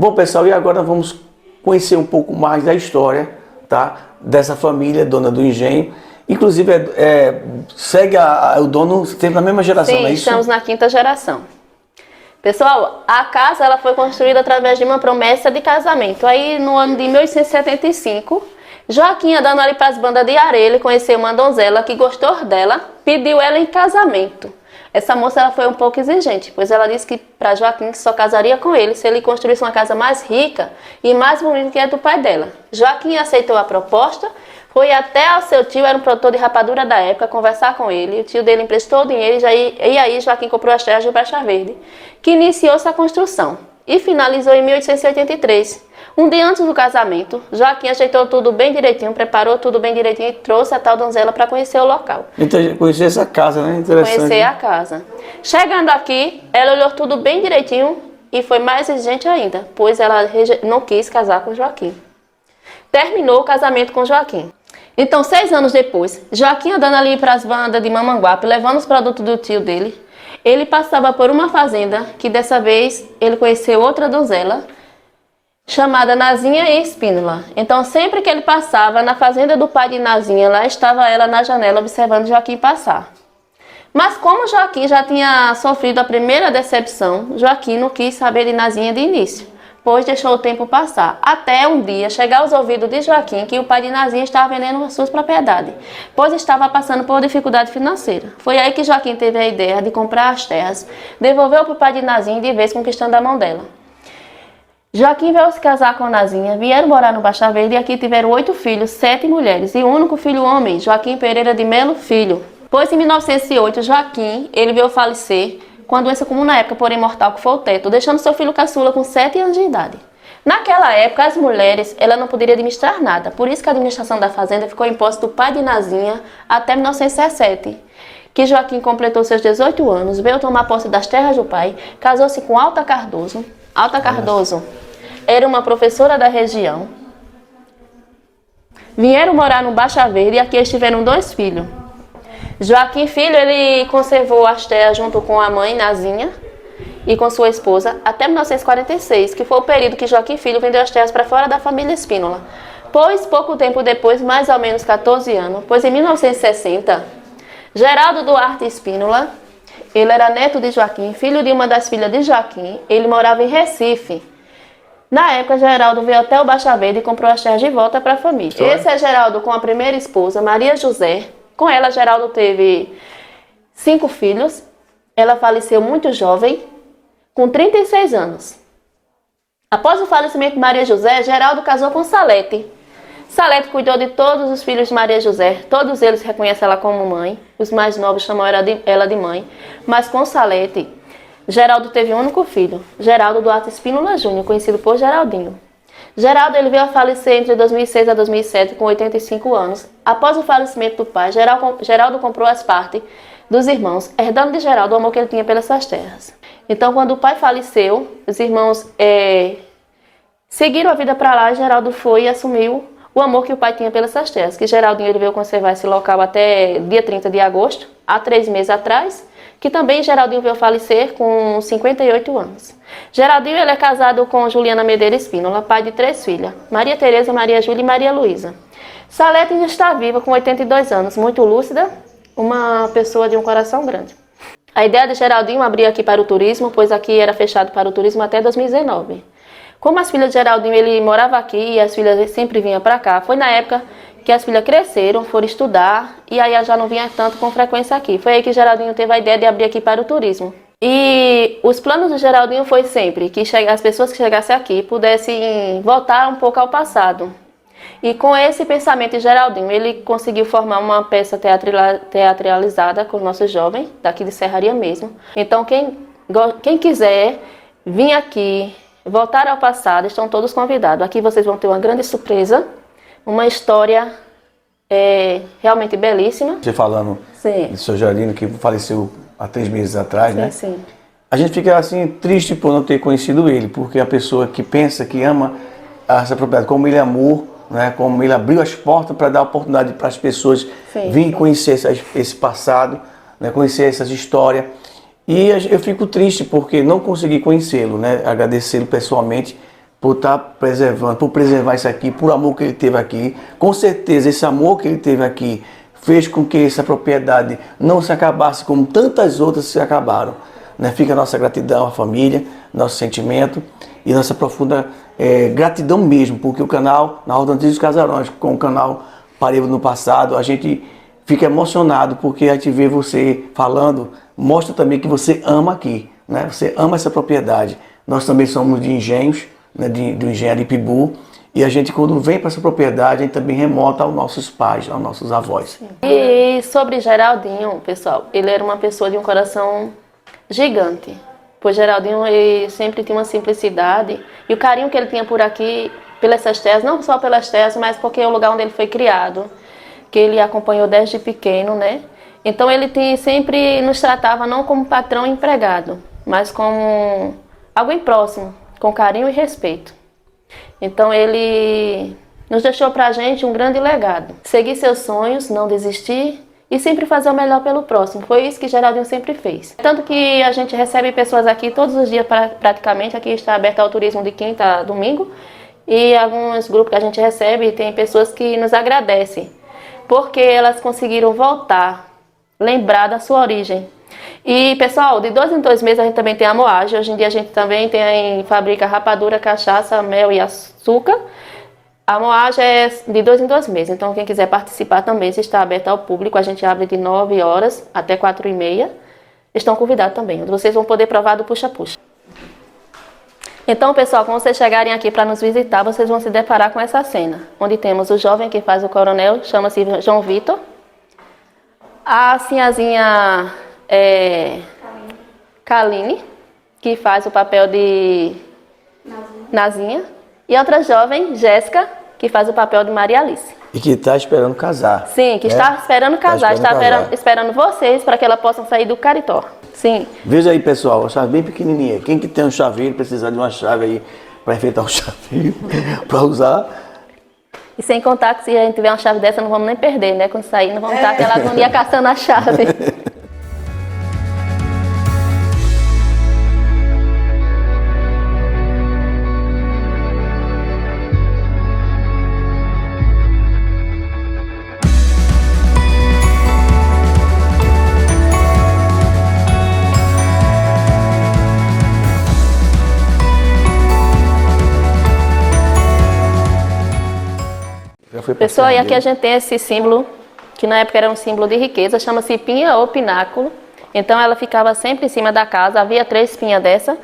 Bom, pessoal, e agora vamos conhecer um pouco mais da história, tá? Dessa família, dona do engenho. Inclusive, segue o dono sempre na mesma geração, Sim, não é isso? estamos na 5ª geração. Pessoal, a casa ela foi construída através de uma promessa de casamento. Aí, no ano de 1875, Joaquim, andando ali para as bandas de areia, ele conheceu uma donzela que gostou dela, pediu ela em casamento. Essa moça ela foi um pouco exigente, pois ela disse que para Joaquim que só casaria com ele se ele construísse uma casa mais rica e mais bonita que a do pai dela. Joaquim aceitou a proposta, foi até ao seu tio, era um produtor de rapadura da época, conversar com ele. O tio dele emprestou o dinheiro e aí Joaquim comprou as terras do Brecha Verde, que iniciou-se a construção e finalizou em 1883. Um dia antes do casamento, Joaquim ajeitou tudo bem direitinho, preparou tudo bem direitinho e trouxe a tal donzela para conhecer o local. Então, conhecer essa casa, né? Interessante. Conhecer a casa. Chegando aqui, ela olhou tudo bem direitinho e foi mais exigente ainda, pois ela não quis casar com Joaquim. Terminou o casamento com Joaquim. Então, 6 anos depois, Joaquim andando ali para as bandas de Mamanguape, levando os produtos do tio dele, ele passava por uma fazenda que dessa vez ele conheceu outra donzela, chamada Nazinha e Espínola. Então, sempre que ele passava na fazenda do pai de Nazinha, lá estava ela na janela observando Joaquim passar. Mas como Joaquim já tinha sofrido a primeira decepção, Joaquim não quis saber de Nazinha de início, pois deixou o tempo passar, até um dia chegar aos ouvidos de Joaquim que o pai de Nazinha estava vendendo as suas propriedades, pois estava passando por dificuldade financeira. Foi aí que Joaquim teve a ideia de comprar as terras, devolveu para o pai de Nazinha e de vez conquistando a mão dela. Joaquim veio se casar com Nazinha, vieram morar no Brecha Verde e aqui tiveram 8 filhos, 7 mulheres e o único filho homem, Joaquim Pereira de Melo Filho. Pois em 1908, Joaquim ele veio falecer com a doença comum na época, porém mortal, que foi o teto, deixando seu filho caçula com 7 anos de idade. Naquela época, as mulheres ela não poderiam administrar nada, por isso que a administração da fazenda ficou em posse do pai de Nazinha até 1917. Que Joaquim completou seus 18 anos, veio tomar posse das terras do pai, casou-se com Alta Cardoso. Alta Cardoso era uma professora da região. Vieram morar no Brecha Verde e aqui eles tiveram 2 filhos. Joaquim Filho, ele conservou as terras junto com a mãe, Nazinha, e com sua esposa, até 1946, que foi o período que Joaquim Filho vendeu as terras para fora da família Espínola. Pois, pouco tempo depois, mais ou menos 14 anos, pois em 1960, Geraldo Duarte Espínola, ele era neto de Joaquim, filho de uma das filhas de Joaquim, ele morava em Recife. Na época, Geraldo veio até o Brecha Verde e comprou as terras de volta para a família. Esse é Geraldo com a primeira esposa, Maria José. Com ela, Geraldo teve 5 filhos. Ela faleceu muito jovem, com 36 anos. Após o falecimento de Maria José, Geraldo casou com Salete. Salete cuidou de todos os filhos de Maria José, todos eles reconhecem ela como mãe, os mais novos chamam ela de mãe, mas com Salete, Geraldo teve um único filho, Geraldo Duarte Espínola Júnior, conhecido por Geraldinho. Geraldo ele veio a falecer entre 2006 a 2007 com 85 anos. Após o falecimento do pai, Geraldo comprou as partes dos irmãos, herdando de Geraldo o amor que ele tinha pelas suas terras. Então, quando o pai faleceu, os irmãos seguiram a vida para lá, Geraldo foi e assumiu o amor que o pai tinha pelas suas terras, que Geraldinho ele veio conservar esse local até dia 30 de agosto, há 3 meses atrás, que também Geraldinho veio falecer com 58 anos. Geraldinho ele é casado com Juliana Medeiros Espínola, pai de 3 filhas, Maria Tereza, Maria Júlia e Maria Luísa. Salete ainda está viva com 82 anos, muito lúcida, uma pessoa de um coração grande. A ideia de Geraldinho abrir aqui para o turismo, pois aqui era fechado para o turismo até 2019. Como as filhas de Geraldinho, ele morava aqui e as filhas sempre vinham para cá, foi na época que as filhas cresceram, foram estudar e aí já não vinha tanto com frequência aqui. Foi aí que Geraldinho teve a ideia de abrir aqui para o turismo. E os planos de Geraldinho foi sempre que as pessoas que chegassem aqui pudessem voltar um pouco ao passado. E com esse pensamento de Geraldinho, ele conseguiu formar uma peça teatralizada com os nossos jovens, daqui de Serraria mesmo. Então quem quiser vir aqui, voltar ao passado, estão todos convidados. Aqui vocês vão ter uma grande surpresa, uma história realmente belíssima. Você falando sim. do seu Geraldinho, que faleceu há 3 meses atrás, sim, né? Sim. A gente fica assim triste por não ter conhecido ele, porque a pessoa que pensa, que ama essa propriedade, como ele amou, né? Como ele abriu as portas para dar oportunidade para as pessoas virem conhecer esse passado, né? Conhecer essas histórias. E eu fico triste porque não consegui conhecê-lo, né? Agradecê-lo pessoalmente por estar preservando, por preservar isso aqui, por amor que ele teve aqui. Com certeza, esse amor que ele teve aqui fez com que essa propriedade não se acabasse como tantas outras se acabaram. Né? Fica a nossa gratidão à família, nosso sentimento e nossa profunda gratidão mesmo, porque o canal Na Roda dos Casarões, com o canal Pareva no passado, a gente fica emocionado porque a gente vê você falando, mostra também que você ama aqui, né? Você ama essa propriedade. Nós também somos de engenhos, né? do engenho Aripibu, e a gente, quando vem para essa propriedade, a gente também remota aos nossos pais, aos nossos avós. E sobre Geraldinho, pessoal, ele era uma pessoa de um coração gigante. Pois Geraldinho ele sempre tinha uma simplicidade e o carinho que ele tinha por aqui, pelas terras, não só pelas terras, mas porque é o lugar onde ele foi criado, que ele acompanhou desde pequeno, né? Então ele sempre nos tratava não como patrão e empregado, mas como alguém próximo, com carinho e respeito. Então ele nos deixou pra gente um grande legado. Seguir seus sonhos, não desistir e sempre fazer o melhor pelo próximo. Foi isso que Geraldinho sempre fez. Tanto que a gente recebe pessoas aqui todos os dias praticamente. Aqui está aberto ao turismo de quinta a domingo. E alguns grupos que a gente recebe, tem pessoas que nos agradecem. Porque elas conseguiram voltar, lembrar da sua origem. E pessoal, de 2 em 2 meses a gente também tem a moagem. Hoje em dia a gente também fabrica rapadura, cachaça, mel e açúcar. A moagem é de 2 em 2 meses, então quem quiser participar também, se está aberto ao público, a gente abre de 9 horas até 4h30. Estão convidados também, onde vocês vão poder provar do puxa-puxa. Então, pessoal, quando vocês chegarem aqui para nos visitar, vocês vão se deparar com essa cena, onde temos o jovem que faz o coronel, chama-se João Vitor. A sinhazinha Kaline, que faz o papel de Nazinha. E outra jovem, Jéssica, que faz o papel de Maria Alice. E que está esperando casar. Sim, que está esperando casar, esperando vocês para que ela possam sair do caritó. Sim. Veja aí, pessoal, a chave bem pequenininha. Quem que tem um chaveiro, precisa de uma chave aí para enfeitar o chaveiro, para usar. E sem contar que se a gente tiver uma chave dessa, não vamos nem perder, né? Quando sair, não vamos estar aquela agonia caçando a chave. Pessoal, e aqui a gente tem esse símbolo, que na época era um símbolo de riqueza, chama-se pinha ou pináculo. Então ela ficava sempre em cima da casa, havia 3 pinhas dessa.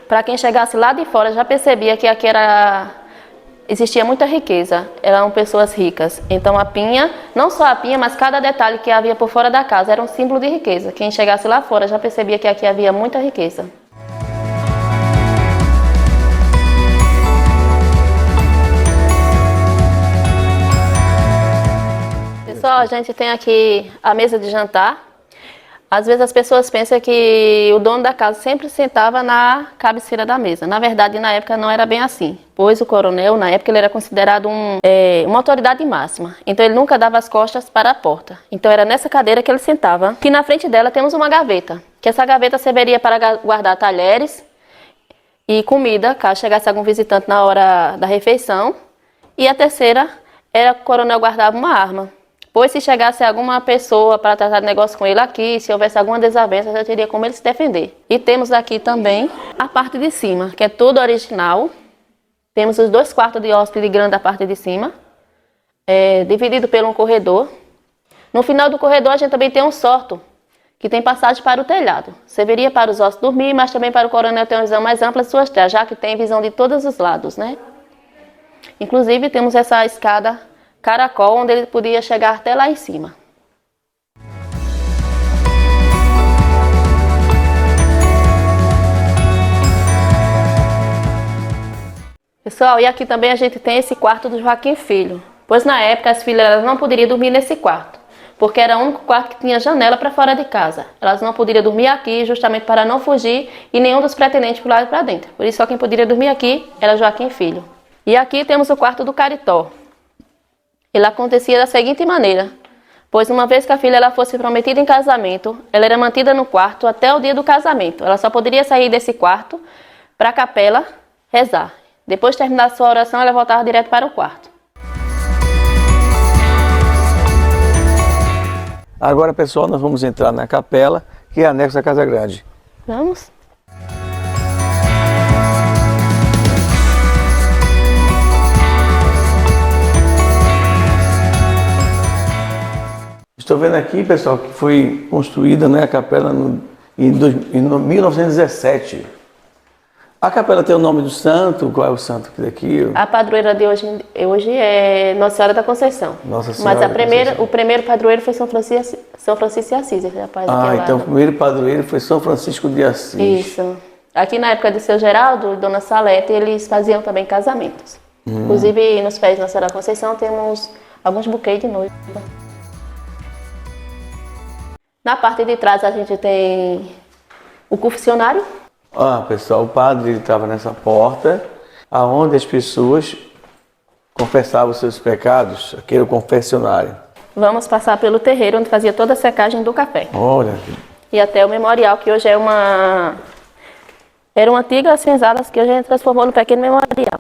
Para quem chegasse lá de fora já percebia que aqui existia muita riqueza, eram pessoas ricas. Então a pinha, não só a pinha, mas cada detalhe que havia por fora da casa era um símbolo de riqueza. Quem chegasse lá fora já percebia que aqui havia muita riqueza. Pessoal, a gente tem aqui a mesa de jantar. Às vezes as pessoas pensam que o dono da casa sempre sentava na cabeceira da mesa. Na verdade, na época não era bem assim. Pois o coronel, na época, ele era considerado uma autoridade máxima. Então ele nunca dava as costas para a porta. Então era nessa cadeira que ele sentava. Que na frente dela temos uma gaveta. Que essa gaveta serviria para guardar talheres e comida, caso chegasse algum visitante na hora da refeição. E a terceira era que o coronel guardava uma arma. Pois se chegasse alguma pessoa para tratar de negócio com ele aqui, se houvesse alguma desavença, já teria como ele se defender. E temos aqui também a parte de cima, que é tudo original. Temos os 2 quartos de hóspede grande da parte de cima, dividido por um corredor. No final do corredor a gente também tem um sórto, que tem passagem para o telhado. Serviria para os hóspedes dormir, mas também para o coronel ter uma visão mais ampla de suas terras, já que tem visão de todos os lados, né? Inclusive temos essa escada caracol, onde ele podia chegar até lá em cima. Pessoal, e aqui também a gente tem esse quarto do Joaquim Filho. Pois na época as filhas elas não poderiam dormir nesse quarto, porque era o único quarto que tinha janela para fora de casa. Elas não poderiam dormir aqui justamente para não fugir e nenhum dos pretendentes pular para dentro. Por isso só quem poderia dormir aqui era Joaquim Filho. E aqui temos o quarto do caritó. Ele acontecia da seguinte maneira, pois uma vez que a filha ela fosse prometida em casamento, ela era mantida no quarto até o dia do casamento. Ela só poderia sair desse quarto para a capela rezar. Depois de terminar a sua oração, ela voltava direto para o quarto. Agora, pessoal, nós vamos entrar na capela, que é anexo à Casa Grande. Vamos? Estou vendo aqui, pessoal, que foi construída, né, a capela em 1917. A capela tem o nome do santo? Qual é o santo daqui? A padroeira de hoje é Nossa Senhora da Conceição. Nossa Senhora Mas o primeiro padroeiro foi São Francisco de Assis. Rapaz, então o primeiro padroeiro foi São Francisco de Assis. Isso. Aqui na época de Seu Geraldo e Dona Salete, eles faziam também casamentos. Inclusive, nos pés de Nossa Senhora da Conceição, temos alguns buquês de noiva. Na parte de trás, a gente tem o confessionário. Pessoal, o padre estava nessa porta, aonde as pessoas confessavam seus pecados, aquele confessionário. Vamos passar pelo terreiro, onde fazia toda a secagem do café. Olha. E até o memorial, que hoje era uma antiga senzala, que hoje a gente transformou no pequeno memorial.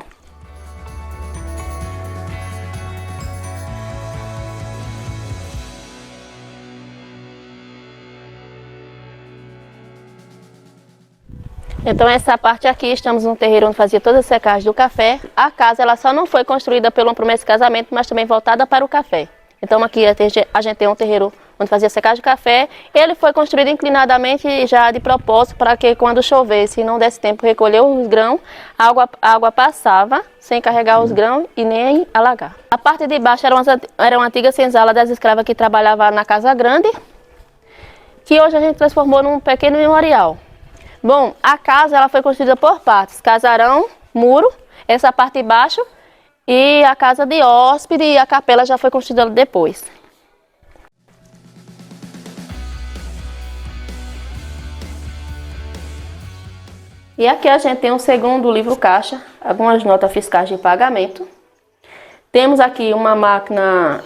Então essa parte aqui, estamos no terreiro onde fazia toda a secagem do café. A casa ela só não foi construída pelo promessa de casamento, mas também voltada para o café. Então aqui a gente tem um terreiro onde fazia secagem de café. Ele foi construído inclinadamente já de propósito para que quando chovesse e não desse tempo recolher os grãos, a água passava sem carregar os grãos e nem alagar. A parte de baixo era uma antiga senzala das escravas que trabalhava na Casa Grande, que hoje a gente transformou num pequeno memorial. Bom, a casa ela foi construída por partes, casarão, muro, essa parte de baixo e a casa de hóspede e a capela já foi construída depois. E aqui a gente tem um segundo livro caixa, algumas notas fiscais de pagamento. Temos aqui uma máquina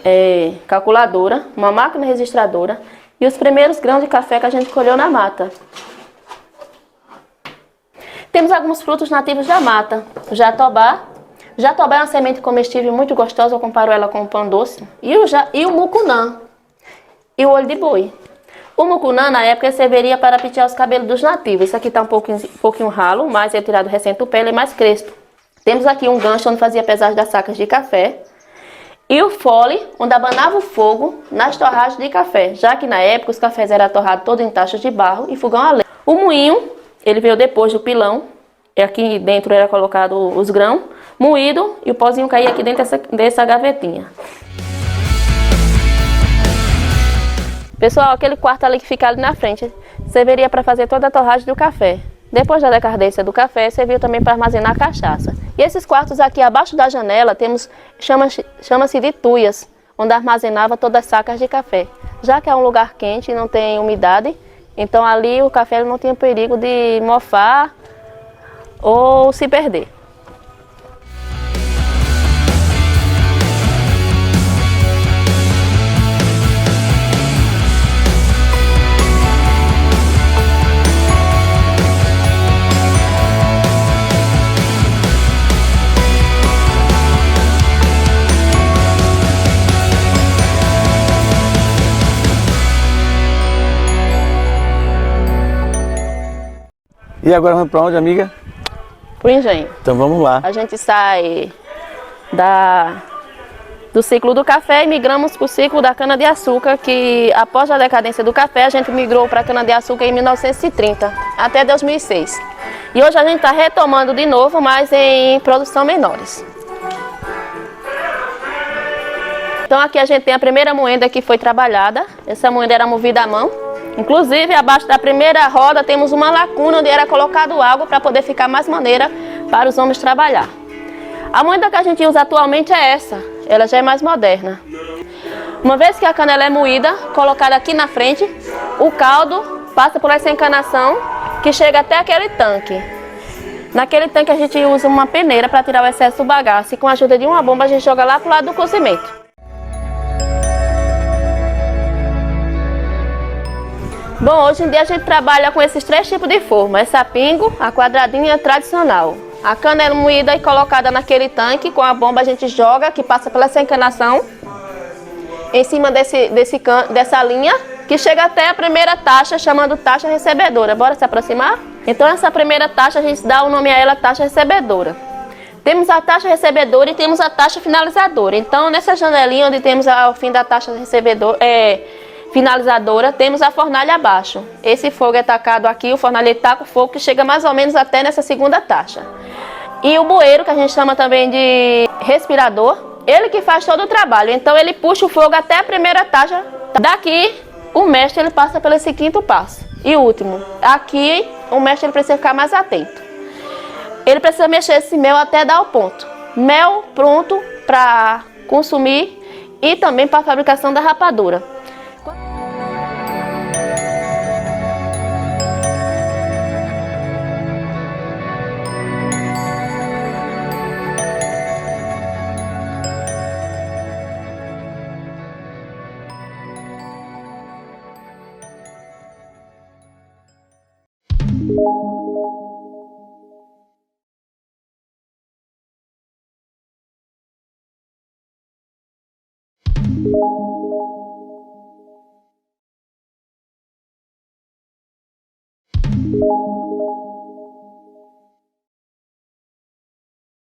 calculadora, uma máquina registradora e os primeiros grãos de café que a gente colheu na mata. Temos alguns frutos nativos da mata. O jatobá. O jatobá é uma semente comestível muito gostosa, eu comparo ela com o pão doce. E o mucunã. E o olho de boi. O mucunã, na época, serviria para pentear os cabelos dos nativos. Esse aqui está um pouquinho ralo, mas é tirado recente do pé, ele é mais crespo. Temos aqui um gancho onde fazia pesagem das sacas de café. E o fole, onde abanava o fogo nas torragens de café, já que na época os cafés eram torrados todos em tachas de barro e fogão a lenha. O moinho, ele veio depois do pilão, e aqui dentro era colocado os grãos, moído, e o pozinho caía aqui dentro dessa gavetinha. Pessoal, aquele quarto ali que fica ali na frente, serviria para fazer toda a torragem do café. Depois da decadência do café, serviu também para armazenar a cachaça. E esses quartos aqui abaixo da janela, chama-se de tuias, onde armazenava todas as sacas de café. Já que é um lugar quente e não tem umidade, então ali o café não tinha perigo de mofar ou se perder. E agora vamos para onde, amiga? Pro engenho. Então vamos lá. A gente sai do ciclo do café e migramos para o ciclo da cana-de-açúcar, que após a decadência do café, a gente migrou para a cana-de-açúcar em 1930, até 2006. E hoje a gente está retomando de novo, mas em produção menores. Então aqui a gente tem a primeira moenda que foi trabalhada. Essa moenda era movida à mão. Inclusive, abaixo da primeira roda temos uma lacuna onde era colocado água para poder ficar mais maneira para os homens trabalhar. A moenda que a gente usa atualmente é essa, ela já é mais moderna. Uma vez que a cana ela é moída, colocada aqui na frente, o caldo passa por essa encanação que chega até aquele tanque. Naquele tanque a gente usa uma peneira para tirar o excesso do bagaço e com a ajuda de uma bomba a gente joga lá para o lado do cozimento. Bom, hoje em dia a gente trabalha com esses três tipos de forma, essa pingo, a quadradinha e a tradicional. A cana é moída e colocada naquele tanque, com a bomba a gente joga, que passa pela essa encanação, em cima dessa linha, que chega até a primeira taxa, chamando taxa recebedora. Bora se aproximar? Então essa primeira taxa, a gente dá o nome a ela, taxa recebedora. Temos a taxa recebedora e temos a taxa finalizadora. Então nessa janelinha onde temos ao fim da taxa finalizadora, temos a fornalha abaixo. Esse fogo é tacado aqui, o fornalha taca o fogo que chega mais ou menos até nessa segunda taxa. E o bueiro, que a gente chama também de respirador, ele que faz todo o trabalho. Então ele puxa o fogo até a primeira taxa. Daqui o mestre ele passa pelo esse quinto passo. E último, aqui o mestre ele precisa ficar mais atento. Ele precisa mexer esse mel até dar o ponto. Mel pronto para consumir e também para a fabricação da rapadura.